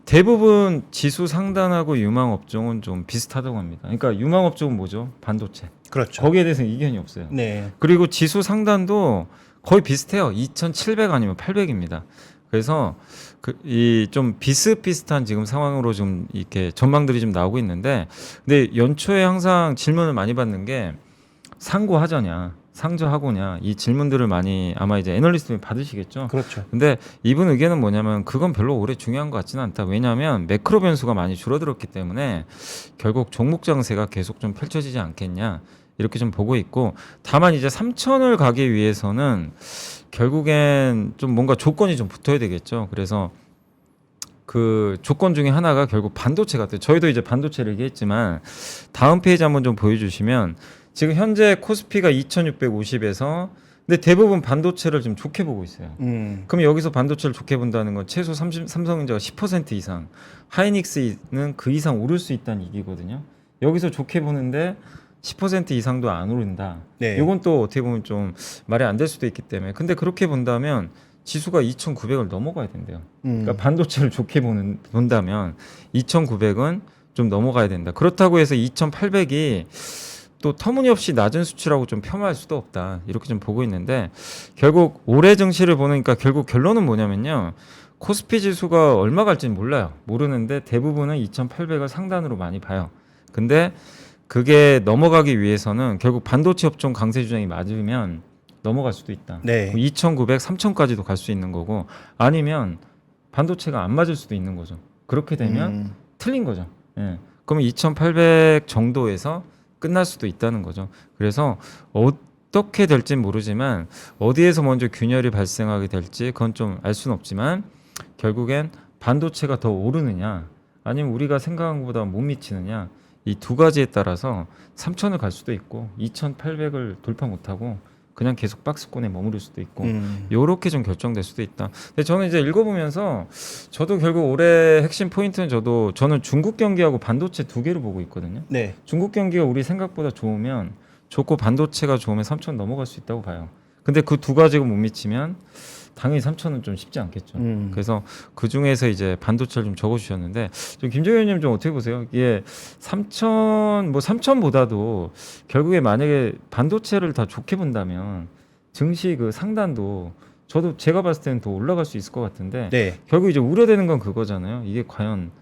Speaker 1: 대부분 지수 상단하고 유망 업종은 좀 비슷하다고 합니다. 그러니까 유망 업종은 뭐죠? 반도체.
Speaker 2: 그렇죠.
Speaker 1: 거기에 대해서는 이견이 없어요.
Speaker 2: 네.
Speaker 1: 그리고 지수 상단도 거의 비슷해요. 2,700 아니면 800입니다. 그래서 이 좀 비슷비슷한 지금 상황으로 좀 이렇게 전망들이 좀 나오고 있는데, 근데 연초에 항상 질문을 많이 받는 게 상고하자냐, 상저하고냐 이 질문들을 많이 아마 이제 애널리스트분이 받으시겠죠.
Speaker 2: 그렇죠.
Speaker 1: 근데 이분 의견은 뭐냐면 그건 별로 올해 중요한 것 같지는 않다. 왜냐하면 매크로 변수가 많이 줄어들었기 때문에 결국 종목 장세가 계속 좀 펼쳐지지 않겠냐 이렇게 좀 보고 있고, 다만 이제 3천을 가기 위해서는 결국엔 좀 뭔가 조건이 좀 붙어야 되겠죠. 그래서 그 조건 중에 하나가 결국 반도체 같아요. 저희도 이제 반도체를 얘기했지만 다음 페이지 한번 좀 보여주시면 지금 현재 코스피가 2,650에서 근데 대부분 반도체를 좀 좋게 보고 있어요. 그럼 여기서 반도체를 좋게 본다는 건 최소 삼성전자가 10% 이상, 하이닉스는 그 이상 오를 수 있다는 얘기거든요. 여기서 좋게 보는데 10% 이상도 안 오른다.
Speaker 2: 네.
Speaker 1: 이건 또 어떻게 보면 좀 말이 안 될 수도 있기 때문에. 근데 그렇게 본다면 지수가 2,900을 넘어가야 된대요. 그러니까 반도체를 좋게 본다면 2,900은 좀 넘어가야 된다. 그렇다고 해서 2,800이 또 터무니없이 낮은 수치라고 좀 폄하할 수도 없다. 이렇게 좀 보고 있는데 결국 올해 증시를 보니까 결국 결론은 뭐냐면요. 코스피 지수가 얼마 갈지는 몰라요. 모르는데 대부분은 2,800을 상단으로 많이 봐요. 근데 그게 넘어가기 위해서는 결국 반도체 업종 강세 주장이 맞으면 넘어갈 수도 있다.
Speaker 2: 네.
Speaker 1: 2,900, 3,000까지도 갈 수 있는 거고 아니면 반도체가 안 맞을 수도 있는 거죠. 그렇게 되면 틀린 거죠. 예. 그러면 2,800 정도에서 끝날 수도 있다는 거죠. 그래서 어떻게 될지는 모르지만 어디에서 먼저 균열이 발생하게 될지 그건 좀 알 수는 없지만 결국엔 반도체가 더 오르느냐 아니면 우리가 생각한 것보다 못 미치느냐 이 두 가지에 따라서 3,000을 갈 수도 있고 2,800을 돌파 못하고 그냥 계속 박스권에 머무를 수도 있고 요렇게 좀 결정될 수도 있다. 근데 저는 이제 읽어보면서 저도 결국 올해 핵심 포인트는 저는 중국 경기하고 반도체 두 개를 보고 있거든요.
Speaker 2: 네.
Speaker 1: 중국 경기가 우리 생각보다 좋으면 좋고 반도체가 좋으면 3,000 넘어갈 수 있다고 봐요. 근데 그 두 가지가 못 미치면 당연히 3,000은 좀 쉽지 않겠죠. 그래서 그 중에서 이제 반도체를 좀 적어주셨는데, 좀 김정희 의원님 좀 어떻게 보세요? 이게 3,000보다도 결국에 만약에 반도체를 다 좋게 본다면 증시 그 상단도 저도 제가 봤을 때는 더 올라갈 수 있을 것 같은데
Speaker 2: 네.
Speaker 1: 결국 이제 우려되는 건 그거잖아요. 이게 과연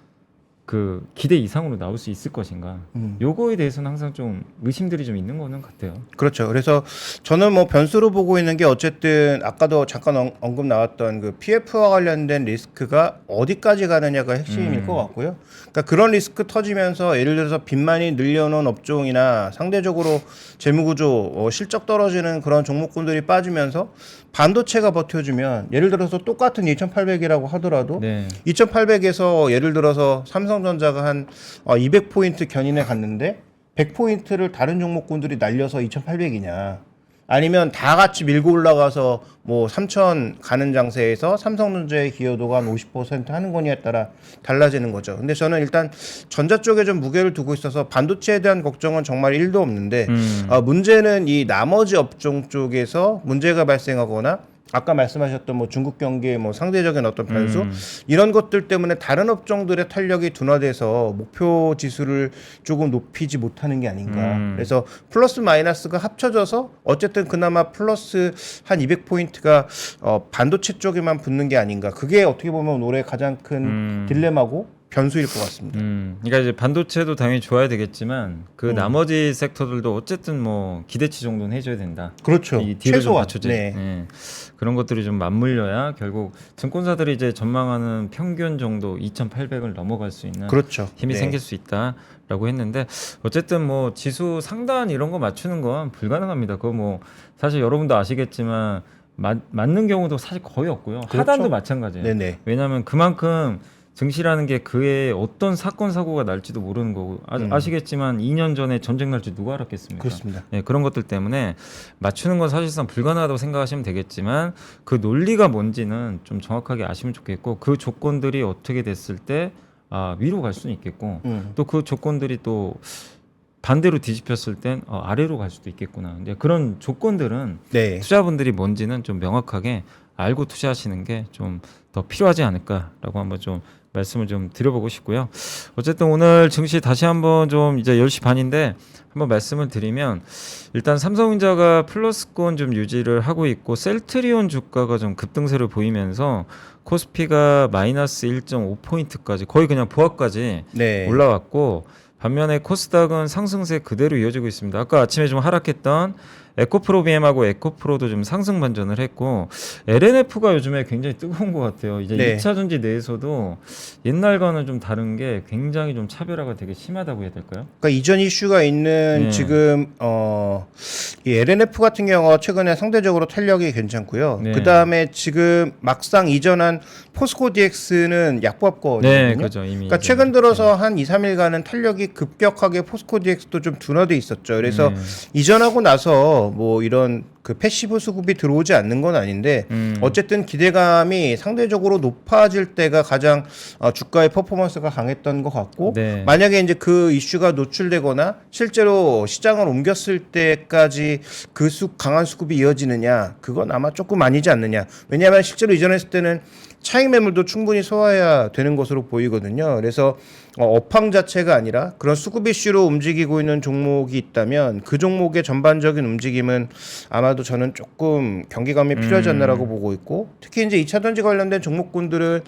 Speaker 1: 그 기대 이상으로 나올 수 있을 것인가? 요거에 대해서는 항상 좀 의심들이 좀 있는 거는 같아요.
Speaker 2: 그렇죠. 그래서 저는 뭐 변수로 보고 있는 게 어쨌든 아까도 잠깐 언급 나왔던 그 PF와 관련된 리스크가 어디까지 가느냐가 핵심일 것 같고요. 그러니까 그런 리스크 터지면서 예를 들어서 빚만이 늘려놓은 업종이나 상대적으로 재무구조 실적 떨어지는 그런 종목군들이 빠지면서 반도체가 버텨주면 예를 들어서 똑같은 2,800이라고 하더라도
Speaker 1: 네.
Speaker 2: 2,800에서 예를 들어서 삼성전자가 한 200포인트 견인해 갔는데 100포인트를 다른 종목군들이 날려서 2,800이냐 아니면 다 같이 밀고 올라가서 뭐 3,000 가는 장세에서 삼성전자의 기여도가 한 50% 하는 거냐에 따라 달라지는 거죠. 근데 저는 일단 전자 쪽에 좀 무게를 두고 있어서 반도체에 대한 걱정은 정말 1도 없는데 문제는 이 나머지 업종 쪽에서 문제가 발생하거나 아까 말씀하셨던 뭐 중국 경기의 뭐 상대적인 어떤 변수 이런 것들 때문에 다른 업종들의 탄력이 둔화돼서 목표 지수를 조금 높이지 못하는 게 아닌가. 그래서 플러스 마이너스가 합쳐져서 어쨌든 그나마 플러스 한 200포인트가 반도체 쪽에만 붙는 게 아닌가. 그게 어떻게 보면 올해 가장 큰 딜레마고 변수일 것 같습니다.
Speaker 1: 그러니까 이제 반도체도 당연히 좋아야 되겠지만 그 나머지 섹터들도 어쨌든 뭐 기대치 정도는 해줘야 된다.
Speaker 2: 그렇죠.
Speaker 1: 이 딜을 좀
Speaker 2: 최소한.
Speaker 1: 맞춰줘야
Speaker 2: 네.
Speaker 1: 네. 그런 것들이 좀 맞물려야 결국 증권사들이 이제 전망하는 평균 정도 2,800을 넘어갈 수 있는
Speaker 2: 그렇죠.
Speaker 1: 힘이
Speaker 2: 네.
Speaker 1: 생길 수 있다라고 했는데 어쨌든 뭐 지수 상단 이런 거 맞추는 건 불가능합니다. 그거 뭐 사실 여러분도 아시겠지만 맞는 경우도 사실 거의 없고요.
Speaker 2: 그렇죠.
Speaker 1: 하단도 마찬가지예요.
Speaker 2: 네네.
Speaker 1: 왜냐하면 그만큼 증시라는 게 그에 어떤 사건 사고가 날지도 모르는 거고 아시겠지만 2년 전에 전쟁 날지 누가 알았겠습니까?
Speaker 2: 그렇습니다.
Speaker 1: 네, 그런 것들 때문에 맞추는 건 사실상 불가능하다고 생각하시면 되겠지만 그 논리가 뭔지는 좀 정확하게 아시면 좋겠고 그 조건들이 어떻게 됐을 때 위로 갈 수는 있겠고 또 그 조건들이 또 반대로 뒤집혔을 땐 아래로 갈 수도 있겠구나. 이제 그런 조건들은
Speaker 2: 네.
Speaker 1: 투자분들이 뭔지는 좀 명확하게 알고 투자하시는 게 좀 더 필요하지 않을까라고 한번 좀 말씀을 좀 드려보고 싶고요. 어쨌든 오늘 증시 다시 한번 좀 이제 10시 반인데 한번 말씀을 드리면 일단 삼성전자가 플러스권 좀 유지를 하고 있고 셀트리온 주가가 좀 급등세를 보이면서 코스피가 마이너스 1.5포인트까지 거의 그냥 보합까지
Speaker 2: 네.
Speaker 1: 올라왔고 반면에 코스닥은 상승세 그대로 이어지고 있습니다. 아까 아침에 좀 하락했던 에코프로 BM하고 에코프로도 좀 상승 반전을 했고 LNF가 요즘에 굉장히 뜨거운 것 같아요. 이제
Speaker 2: 네.
Speaker 1: 2차 전지 내에서도 옛날과는 좀 다른 게 굉장히 좀 차별화가 되게 심하다고 해야 될까요?
Speaker 2: 그러니까 이전 이슈가 있는
Speaker 1: 네.
Speaker 2: 지금 이 LNF 같은 경우가 최근에 상대적으로 탄력이 괜찮고요.
Speaker 1: 네.
Speaker 2: 그 다음에 지금 막상 이전한 포스코 DX는 약보합거든요.
Speaker 1: 네, 그죠. 이미
Speaker 2: 그러니까
Speaker 1: 이제.
Speaker 2: 최근 들어서 한 2, 3일간은 탄력이 급격하게 포스코 DX도 좀 둔화돼 있었죠. 그래서
Speaker 1: 네.
Speaker 2: 이전하고 나서 뭐 이런 그 패시브 수급이 들어오지 않는 건 아닌데 어쨌든 기대감이 상대적으로 높아질 때가 가장 주가의 퍼포먼스가 강했던 것 같고
Speaker 1: 네.
Speaker 2: 만약에 이제 그 이슈가 노출되거나 실제로 시장을 옮겼을 때까지 그 강한 수급이 이어지느냐 그건 아마 조금 아니지 않느냐. 왜냐하면 실제로 이전했을 때는 차익 매물도 충분히 소화해야 되는 것으로 보이거든요. 그래서 업황 자체가 아니라 그런 수급 이슈로 움직이고 있는 종목이 있다면 그 종목의 전반적인 움직임은 아마도 저는 조금 경계감이 필요하지 않나라고 보고 있고 특히 이제 2차 전지 관련된 종목군들은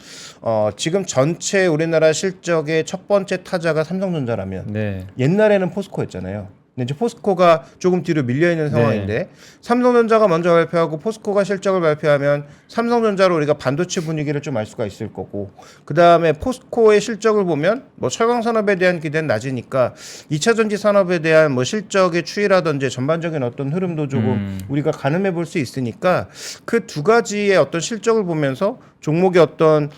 Speaker 2: 지금 전체 우리나라 실적의 첫 번째 타자가 삼성전자라면
Speaker 1: 네.
Speaker 2: 옛날에는 포스코였잖아요. 근데 이제 포스코가 조금 뒤로 밀려 있는 상황인데 삼성전자가 먼저 발표하고 포스코가 실적을 발표하면 삼성전자로 우리가 반도체 분위기를 좀 알 수가 있을 거고 그 다음에 포스코의 실적을 보면 뭐 철강 산업에 대한 기대는 낮으니까 2차 전지 산업에 대한 뭐 실적의 추이라든지 전반적인 어떤 흐름도 조금 우리가 가늠해 볼 수 있으니까 그 두 가지의 어떤 실적을 보면서 종목의 어떤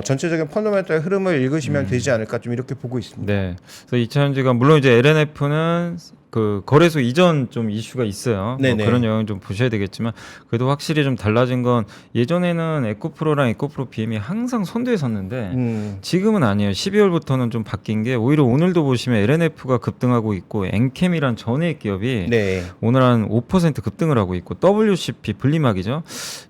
Speaker 2: 전체적인 펀더멘털 흐름을 읽으시면 되지 않을까 좀 이렇게 보고 있습니다.
Speaker 1: 네. 그래서 2차 전지가 물론 이제 LNF는 그 거래소 이전 좀 이슈가 있어요. 뭐
Speaker 2: 네네.
Speaker 1: 그런 영향 좀 보셔야 되겠지만 그래도 확실히 좀 달라진 건 예전에는 에코프로랑 에코프로 BM이 항상 선두에 섰는데 지금은 아니에요. 12월부터는 좀 바뀐 게 오히려 오늘도 보시면 LNF가 급등하고 있고 엔캠이란 전해액 기업이
Speaker 2: 네.
Speaker 1: 오늘 한 5% 급등을 하고 있고 WCP 분리막이죠.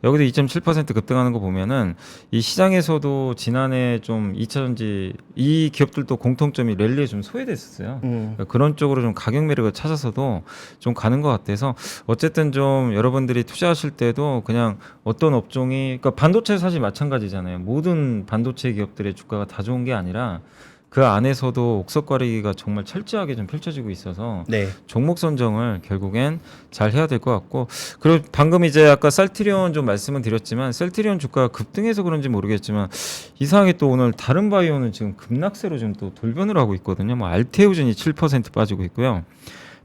Speaker 1: 여기도 2.7% 급등하는 거 보면은 이 시장에서도 지난해 좀 2차 전지 이 기업들도 공통점이 랠리에 좀 소외됐었어요. 그러니까 그런 쪽으로 좀 가격 매력을 찾아서도 좀 가는 것 같아서 어쨌든 좀 여러분들이 투자하실 때도 그냥 어떤 업종이 그러니까 반도체 사실 마찬가지잖아요. 모든 반도체 기업들의 주가가 다 좋은 게 아니라 그 안에서도 옥석가리기가 정말 철저하게 좀 펼쳐지고 있어서
Speaker 2: 네.
Speaker 1: 종목 선정을 결국엔 잘 해야 될 것 같고 그리고 방금 이제 아까 셀트리온 좀 말씀은 드렸지만 셀트리온 주가가 급등해서 그런지 모르겠지만 이상하게 또 오늘 다른 바이오는 지금 급락세로 좀 또 돌변을 하고 있거든요. 뭐 알테오젠이 7% 빠지고 있고요.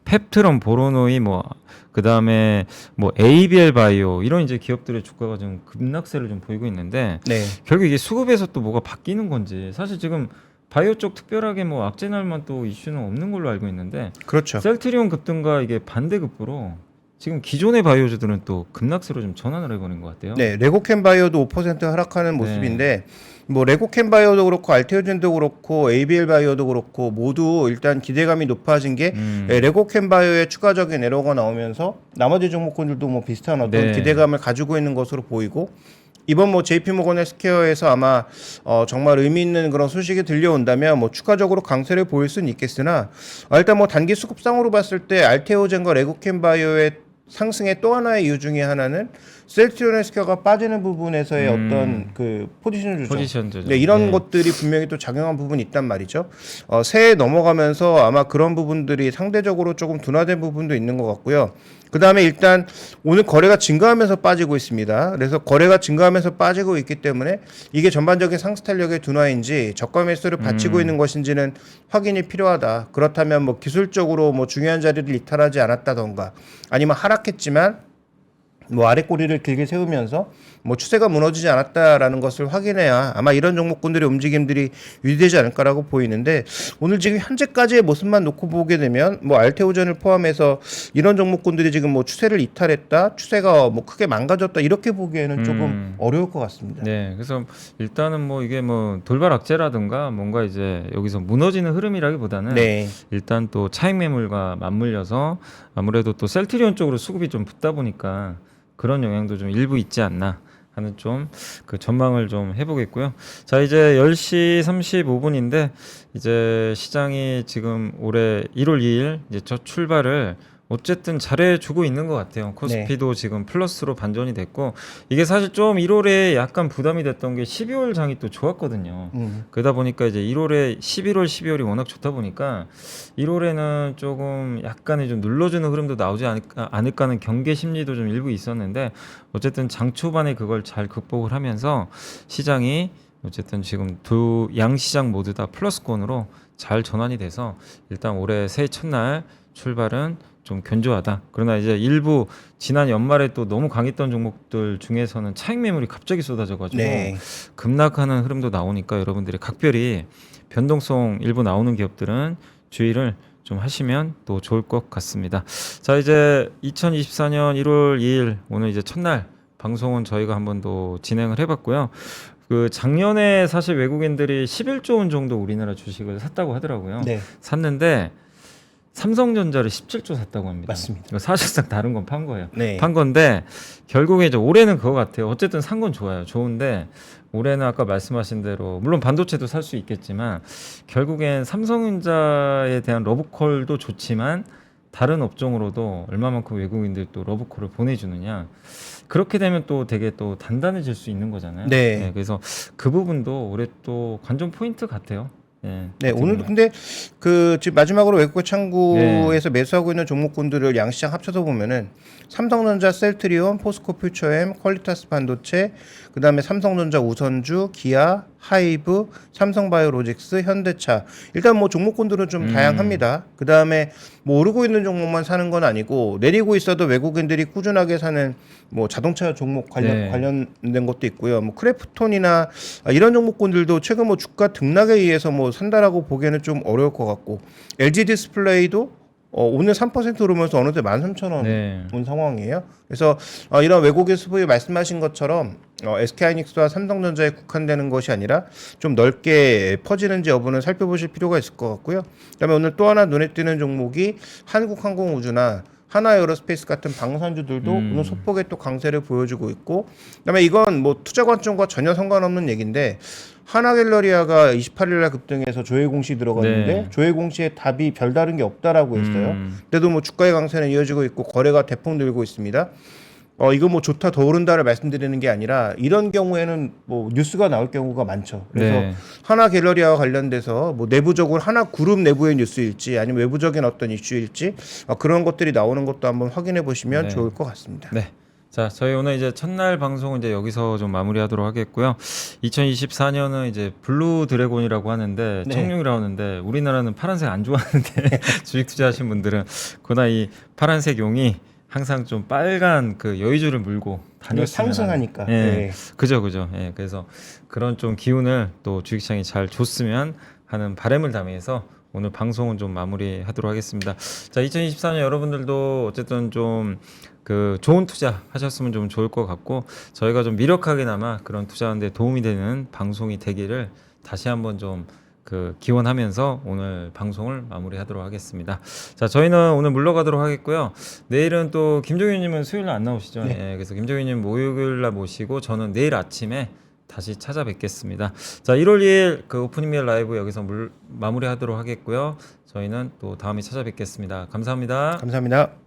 Speaker 1: 펩트론, 보로노이 뭐 그다음에 뭐 ABL 바이오 이런 이제 기업들의 주가가 좀 급락세를 좀 보이고 있는데
Speaker 2: 네.
Speaker 1: 결국 이게 수급에서 또 뭐가 바뀌는 건지 사실 지금 바이오 쪽 특별하게 뭐 악재날만 또 이슈는 없는 걸로 알고 있는데
Speaker 2: 그렇죠.
Speaker 1: 셀트리온 급등과 이게 반대급부로 지금 기존의 바이오주들은 또 급락세로 좀 전환을 해버린 것 같아요.
Speaker 2: 네, 레고캔 바이오도 5% 하락하는 모습인데 뭐 레고캔 바이오도 그렇고 알테오젠도 그렇고 ABL 바이오도 그렇고 모두 일단 기대감이 높아진 게 레고캔 바이오의 추가적인 에러가 나오면서 나머지 종목군들도 뭐 비슷한 어떤
Speaker 1: 네.
Speaker 2: 기대감을 가지고 있는 것으로 보이고 이번 뭐 JP모건 헬스케어에서 아마 정말 의미 있는 그런 소식이 들려온다면 뭐 추가적으로 강세를 보일 수는 있겠으나 일단 뭐 단기 수급상으로 봤을 때 알테오젠과 레고캔 바이오의 상승의 또 하나의 이유 중에 하나는 셀트리온 헬스케어가 빠지는 부분에서의 어떤 그 포지션 조정,
Speaker 1: 포지션 조정.
Speaker 2: 네, 이런
Speaker 1: 네.
Speaker 2: 것들이 분명히 또 작용한 부분이 있단 말이죠. 새해 넘어가면서 아마 그런 부분들이 상대적으로 조금 둔화된 부분도 있는 것 같고요. 그 다음에 일단 오늘 거래가 증가하면서 빠지고 있습니다. 그래서 거래가 증가하면서 빠지고 있기 때문에 이게 전반적인 상승 탄력의 둔화인지 저가 매수를 받치고 있는 것인지는 확인이 필요하다. 그렇다면 뭐 기술적으로 뭐 중요한 자리를 이탈하지 않았다던가 아니면 하락했지만 뭐 아래 꼬리를 길게 세우면서 뭐 추세가 무너지지 않았다라는 것을 확인해야 아마 이런 종목군들의 움직임들이 유지되지 않을까라고 보이는데 오늘 지금 현재까지의 모습만 놓고 보게 되면 뭐 알테오전을 포함해서 이런 종목군들이 지금 뭐 추세를 이탈했다, 추세가 뭐 크게 망가졌다 이렇게 보기에는 조금 어려울 것 같습니다.
Speaker 1: 네, 그래서 일단은 뭐 이게 뭐 돌발 악재라든가 뭔가 이제 여기서 무너지는 흐름이라기보다는
Speaker 2: 네.
Speaker 1: 일단 또 차익 매물과 맞물려서 아무래도 또 셀트리온 쪽으로 수급이 좀 붙다 보니까 그런 영향도 좀 일부 있지 않나 하는 좀 그 전망을 좀 해보겠고요. 자, 이제 10시 35분인데 이제 시장이 지금 올해 1월 2일 이제 첫 출발을 어쨌든 잘해주고 있는 것 같아요. 코스피도 지금 플러스로 반전이 됐고 이게 사실 좀 1월에 약간 부담이 됐던 게 12월 장이 또 좋았거든요. 그러다 보니까 이제 1월에 11월, 12월이 워낙 좋다 보니까 1월에는 조금 약간의 좀 눌러주는 흐름도 나오지 않을까 하는 경계 심리도 좀 일부 있었는데 어쨌든 장 초반에 그걸 잘 극복을 하면서 시장이 어쨌든 지금 두 양 시장 모두 다 플러스권으로 잘 전환이 돼서 일단 올해 새해 첫날 출발은 좀 견조하다. 그러나 이제 일부 지난 연말에 또 너무 강했던 종목들 중에서는 차익 매물이 갑자기 쏟아져가지고
Speaker 2: 네.
Speaker 1: 급락하는 흐름도 나오니까 여러분들이 각별히 변동성 일부 나오는 기업들은 주의를 좀 하시면 또 좋을 것 같습니다. 자, 이제 2024년 1월 2일 오늘 이제 첫날 방송은 저희가 한번 더 진행을 해봤고요. 그 작년에 사실 외국인들이 11조 원 정도 우리나라 주식을 샀다고 하더라고요.
Speaker 2: 네.
Speaker 1: 샀는데 삼성전자를 17조 샀다고 합니다.
Speaker 2: 맞습니다.
Speaker 1: 이거 사실상 다른 건 판 거예요.
Speaker 2: 네.
Speaker 1: 판 건데 결국에 이제 올해는 그거 같아요. 어쨌든 산 건 좋아요. 좋은데 올해는 아까 말씀하신 대로 물론 반도체도 살 수 있겠지만 결국엔 삼성전자에 대한 러브콜도 좋지만 다른 업종으로도 얼마만큼 외국인들 또 러브콜을 보내주느냐. 그렇게 되면 또 되게 또 단단해질 수 있는 거잖아요.
Speaker 2: 네.
Speaker 1: 그래서 그 부분도 올해 또 관전 포인트 같아요.
Speaker 2: 네, 오늘 근데 그 지금 마지막으로 외국어 창구에서
Speaker 1: 네.
Speaker 2: 매수하고 있는 종목군들을 양시장 합쳐서 보면은 삼성전자, 셀트리온, 포스코 퓨처엠, 퀄리타스 반도체, 그다음에 삼성전자 우선주, 기아, 하이브, 삼성바이오로직스, 현대차. 일단 뭐 종목군들은 좀 다양합니다. 그다음에 뭐 오르고 있는 종목만 사는 건 아니고 내리고 있어도 외국인들이 꾸준하게 사는 뭐 자동차 종목 관련된 것도 있고요. 뭐 크래프톤이나 이런 종목군들도 최근 뭐 주가 등락에 의해서 뭐 산다라고 보기에는 좀 어려울 것 같고 LG 디스플레이도 오늘 3% 오르면서 어느새 13,000원 온 상황이에요. 그래서 이런 외국인 수급이 말씀하신 것처럼 SK하이닉스와 삼성전자에 국한되는 것이 아니라 좀 넓게 퍼지는지 여부는 살펴보실 필요가 있을 것 같고요. 그다음에 오늘 또 하나 눈에 띄는 종목이 한국항공우주나 하나에어로스페이스 같은 방산주들도 오늘 소폭의 또 강세를 보여주고 있고, 그다음에 이건 뭐 투자 관점과 전혀 상관없는 얘기인데 하나갤러리아가 28일날 급등해서 조회 공시 들어갔는데 조회 공시에 답이 별다른 게 없다라고 했어요. 그래도 뭐 주가의 강세는 이어지고 있고 거래가 대폭 늘고 있습니다. 이거 뭐 좋다 더 오른다를 말씀드리는 게 아니라 이런 경우에는 뭐 뉴스가 나올 경우가 많죠. 그래서 하나 갤러리아와 관련돼서 뭐 내부적으로 하나 그룹 내부의 뉴스일지 아니면 외부적인 어떤 이슈일지 그런 것들이 나오는 것도 한번 확인해 보시면 좋을 것 같습니다.
Speaker 1: 네. 자, 저희 오늘 이제 첫날 방송은 이제 여기서 좀 마무리하도록 하겠고요. 2024년은 이제 블루 드래곤이라고 하는데 청룡이라고 하는데 우리나라는 파란색 안 좋아하는데 주식 투자하신 분들은 그러나 이 파란색 용이 항상 좀 빨간 그 여의주를 물고 다녔으면
Speaker 2: 상승하니까.
Speaker 1: 그죠. 그래서 그런 좀 기운을 또 주식시장이 잘 줬으면 하는 바람을 담아서 오늘 방송은 좀 마무리하도록 하겠습니다. 자, 2024년 여러분들도 어쨌든 좀 그 좋은 투자 하셨으면 좀 좋을 것 같고 저희가 좀 미력하게나마 그런 투자하는데 도움이 되는 방송이 되기를 다시 한번 좀 그 기원하면서 오늘 방송을 마무리하도록 하겠습니다. 자, 저희는 오늘 물러가도록 하겠고요. 내일은 또 김종윤님은 수요일 날 안 나오시죠? 그래서 김종윤님 목요일 날 모시고 저는 내일 아침에 다시 찾아뵙겠습니다. 자, 1월 2일 그 오프닝 메일 라이브 여기서 마무리하도록 하겠고요. 저희는 또 다음에 찾아뵙겠습니다. 감사합니다.
Speaker 2: 감사합니다.